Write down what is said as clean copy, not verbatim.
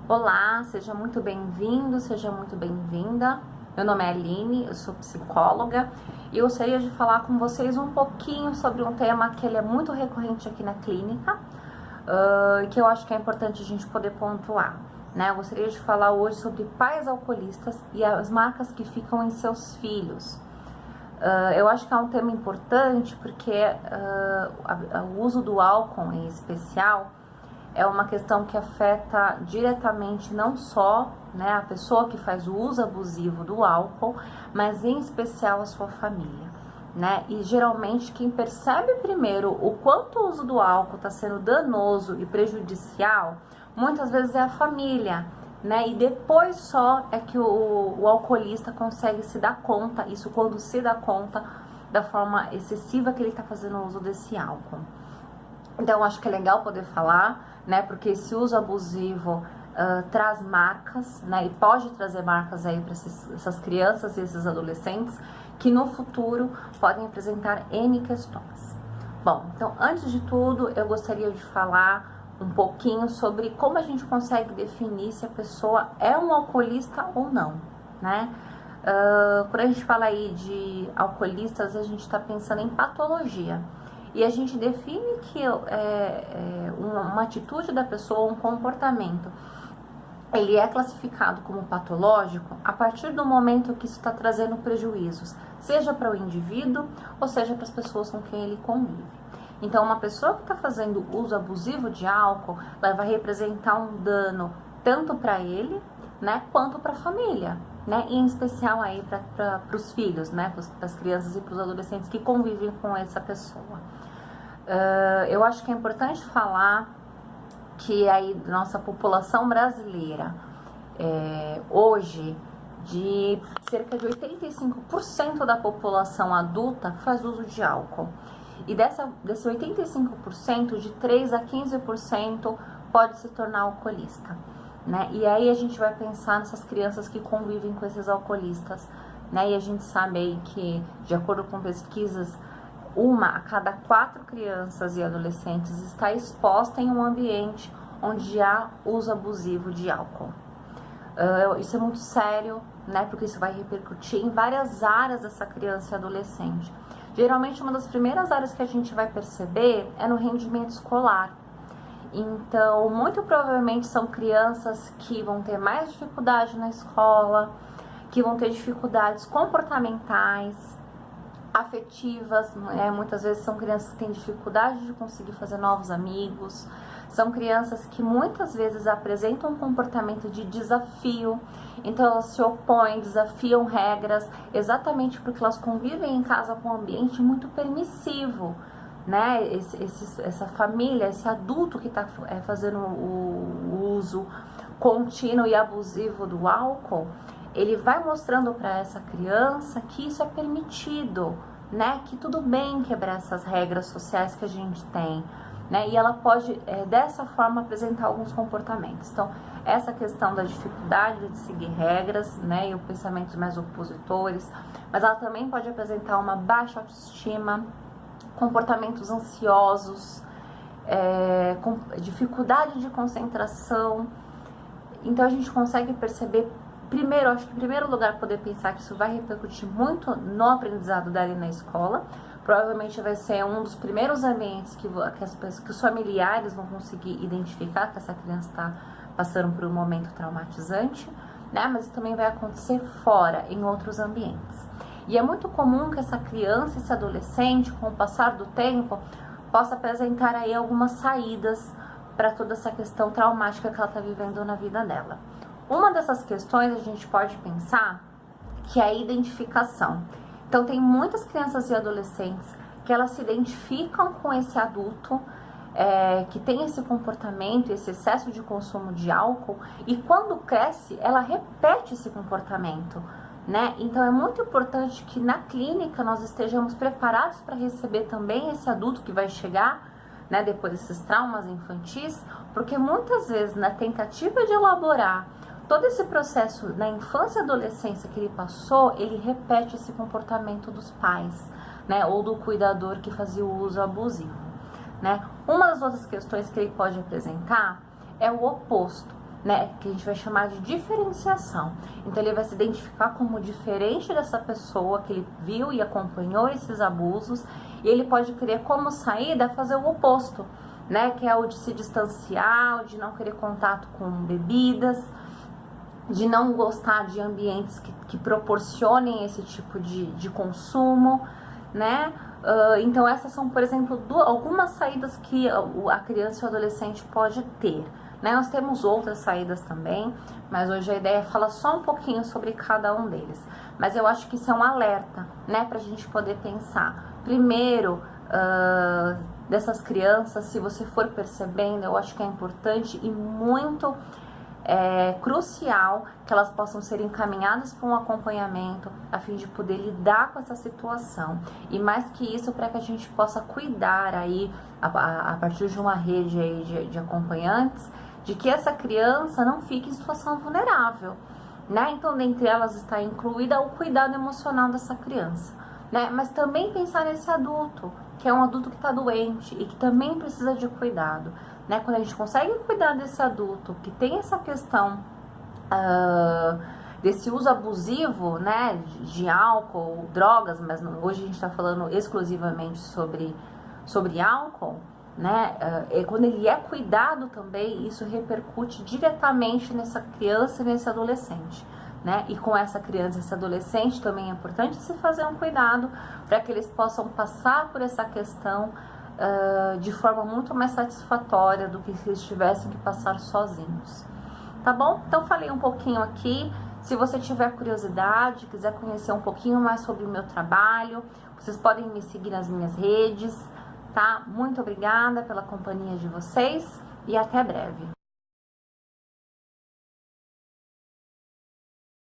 Olá, seja muito bem-vindo, seja muito bem-vinda. Meu nome é Aline, eu sou psicóloga e eu gostaria de falar com vocês um pouquinho sobre um tema que ele é muito recorrente aqui na clínica, que eu acho que é importante a gente poder pontuar, né? Eu gostaria de falar hoje sobre pais alcoolistas e as marcas que ficam em seus filhos. Eu acho que é um tema importante porque o uso do álcool em especial é uma questão que afeta diretamente não só, né, a pessoa que faz o uso abusivo do álcool, mas em especial a sua família, né? E geralmente quem percebe primeiro o quanto o uso do álcool está sendo danoso e prejudicial, muitas vezes é a família, né? E depois só é que o alcoolista consegue se dar conta, isso quando se dá conta da forma excessiva que ele está fazendo uso desse álcool. Então, acho que é legal poder falar, né? Porque esse uso abusivo traz marcas, né? E pode trazer marcas aí para essas crianças e esses adolescentes que no futuro podem apresentar N questões. Bom, então, antes de tudo, eu gostaria de falar um pouquinho sobre como a gente consegue definir se a pessoa é um alcoolista ou não, né? Quando a gente fala aí de alcoolistas, a gente está pensando em patologia. E a gente define que uma atitude da pessoa, um comportamento, ele é classificado como patológico a partir do momento que isso está trazendo prejuízos, seja para o indivíduo ou seja para as pessoas com quem ele convive. Então, uma pessoa que está fazendo uso abusivo de álcool, ela vai representar um dano tanto para ele, né, quanto para a família, né, em especial aí para os filhos, né, para as crianças e para os adolescentes que convivem com essa pessoa. Eu acho que é importante falar que aí nossa população brasileira, hoje, de cerca de 85% da população adulta faz uso de álcool. E desse 85%, de 3 a 15% pode se tornar alcoolista, né? E aí a gente vai pensar nessas crianças que convivem com esses alcoolistas, né? E a gente sabe aí que, de acordo com pesquisas, 1 a cada 4 crianças e adolescentes está exposta em um ambiente onde há uso abusivo de álcool. Isso é muito sério, né? Porque isso vai repercutir em várias áreas dessa criança e adolescente. Geralmente, uma das primeiras áreas que a gente vai perceber é no rendimento escolar. Então, muito provavelmente são crianças que vão ter mais dificuldade na escola, que vão ter dificuldades comportamentais, afetivas, né? Muitas vezes são crianças que têm dificuldade de conseguir fazer novos amigos, são crianças que muitas vezes apresentam um comportamento de desafio, então elas se opõem, desafiam regras, exatamente porque elas convivem em casa com um ambiente muito permissivo, né? Essa família, esse adulto que está fazendo o uso contínuo e abusivo do álcool, ele vai mostrando para essa criança que isso é permitido, né? Que tudo bem quebrar essas regras sociais que a gente tem, né? E ela pode, dessa forma, apresentar alguns comportamentos. Então, essa questão da dificuldade de seguir regras, né? E os pensamentos mais opositores, mas ela também pode apresentar uma baixa autoestima, comportamentos ansiosos, com dificuldade de concentração. Então, a gente consegue perceber. Primeiro, acho que em primeiro lugar poder pensar que isso vai repercutir muito no aprendizado dela na escola. Provavelmente vai ser um dos primeiros ambientes que os familiares vão conseguir identificar que essa criança está passando por um momento traumatizante, né? Mas isso também vai acontecer fora, em outros ambientes. E é muito comum que essa criança, esse adolescente, com o passar do tempo, possa apresentar aí algumas saídas para toda essa questão traumática que ela está vivendo na vida dela. Uma dessas questões a gente pode pensar que é a identificação. Então, tem muitas crianças e adolescentes que elas se identificam com esse adulto que tem esse comportamento, esse excesso de consumo de álcool, e quando cresce, ela repete esse comportamento, né? Então, é muito importante que na clínica nós estejamos preparados para receber também esse adulto que vai chegar, né, depois desses traumas infantis, porque muitas vezes, na tentativa de elaborar todo esse processo na infância e adolescência que ele passou, ele repete esse comportamento dos pais, né, ou do cuidador que fazia o uso abusivo, né? Uma das outras questões que ele pode apresentar é o oposto, né, que a gente vai chamar de diferenciação. Então ele vai se identificar como diferente dessa pessoa que ele viu e acompanhou esses abusos, e ele pode querer como saída fazer o oposto, né, que é o de se distanciar, o de não querer contato com bebidas, de não gostar de ambientes que proporcionem esse tipo de consumo, né? Então essas são, por exemplo, algumas saídas que a criança e o adolescente pode ter, né? Nós temos outras saídas também, mas hoje a ideia é falar só um pouquinho sobre cada um deles. Mas eu acho que isso é um alerta, né, pra gente poder pensar. Primeiro, dessas crianças, se você for percebendo, eu acho que é importante e muito crucial que elas possam ser encaminhadas para um acompanhamento a fim de poder lidar com essa situação, e mais que isso, para que a gente possa cuidar aí a partir de uma rede aí de acompanhantes, de que essa criança não fique em situação vulnerável, né? Então, dentre elas está incluída o cuidado emocional dessa criança, né? Mas também pensar nesse adulto, que é um adulto que está doente e que também precisa de cuidado, né? Quando a gente consegue cuidar desse adulto que tem essa questão desse uso abusivo, né, de álcool, drogas, mas hoje a gente está falando exclusivamente sobre álcool, né? Quando ele é cuidado também, isso repercute diretamente nessa criança e nesse adolescente, né? E com essa criança e esse adolescente também é importante se fazer um cuidado para que eles possam passar por essa questão de forma muito mais satisfatória do que se eles tivessem que passar sozinhos. Tá bom? Então falei um pouquinho aqui. Se você tiver curiosidade, quiser conhecer um pouquinho mais sobre o meu trabalho, vocês podem me seguir nas minhas redes, tá? Muito obrigada pela companhia de vocês e até breve.